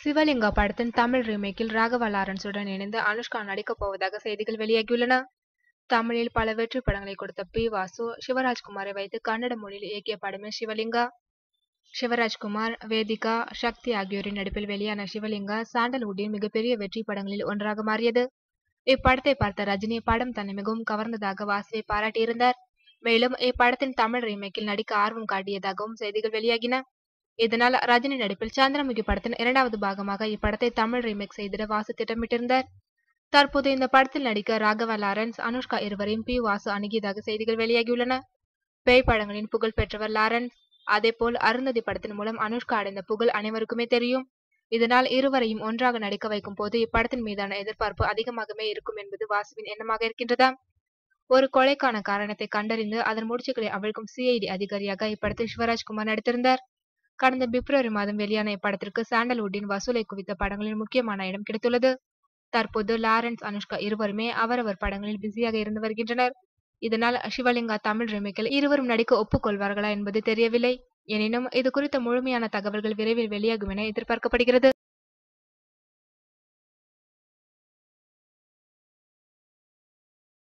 சிவலிங்கா படத்தின் தமிழ் ரீமேக்கில் ராகவா லாரன்ஸுடன் இணைந்து அனுஷ்கா நடிக்கப் போவதாக செய்திகள் வெளியாகியுள்ளன. தமிழில் பல வெற்றி படங்களை கொடுத்த பி. வாசு, சிவராஜ்குமாரை வைத்து கன்னட மொழியில் இயக்கிய படமே சிவலிங்கா. சிவராஜ்குமார், வேதிகா, சக்தி ஆகியோரின் நடிப்பில் வெளியான சிவலிங்கா சாண்டல்வுட்டின் மிகப்பெரிய வெற்றி படங்களில் ஒன்றாக மாறியது. இப்படத்தை பார்த்த ரஜினி படம் தன்னை மிகவும் கவர்ந்ததாக வாசுவை பாராட்டியிருந்தார். மேலும் இப்படத்தின் தமிழ் ரீமேக்கில் நடிக்க ஆர்வம் காட்டியதாகவும் செய்திகள் வெளியாகின. இதனால் ரஜினி நடிப்பில் சந்திரமுகி படத்தின் இரண்டாவது பாகமாக இப்படத்தை தமிழ் ரீமேக் செய்திட வாசு திட்டமிட்டிருந்தார். தற்போது இந்த படத்தில் நடிக்க ராகவா லாரன்ஸ், அனுஷ்கா இருவரையும் பி. வாசு அணுகியதாக செய்திகள் வெளியாகியுள்ளன. பேய் படங்களின் புகழ் பெற்றவர் லாரன்ஸ். அதேபோல் அருந்ததி படத்தின் மூலம் அனுஷ்கா அடைந்த புகழ் அனைவருக்குமே தெரியும். இதனால் இருவரையும் ஒன்றாக நடிக்க வைக்கும் போது இப்படத்தின் மீதான எதிர்பார்ப்பு அதிகமாகவே இருக்கும் என்பது வாசுவின் எண்ணமாக இருக்கின்றதாம். ஒரு கொலைக்கான காரணத்தை கண்டறிந்து அதன் முடிச்சுக்களை அவிழ்க்கும் CID அதிகாரியாக இப்படத்தில் சிவராஜ்குமார் நடித்திருந்தார். கடந்த பிப்ரவரி மாதம் வெளியான இப்படத்திற்கு சாண்டல்வுட்டின் வசூலை குவித்த படங்களில் முக்கியமான இடம் கிடைத்துள்ளது. தற்போது லாரன்ஸ், அனுஷ்கா இருவருமே அவரவர் படங்களில் பிஸியாக இருந்து வருகின்றனர். இதனால் சிவலிங்கா தமிழ் ரீமேக்கில் இருவரும் நடிக்க ஒப்புக்கொள்வார்களா என்பது தெரியவில்லை. எனினும் இது குறித்த முழுமையான தகவல்கள் விரைவில் வெளியாகும் என எதிர்பார்க்கப்படுகிறது.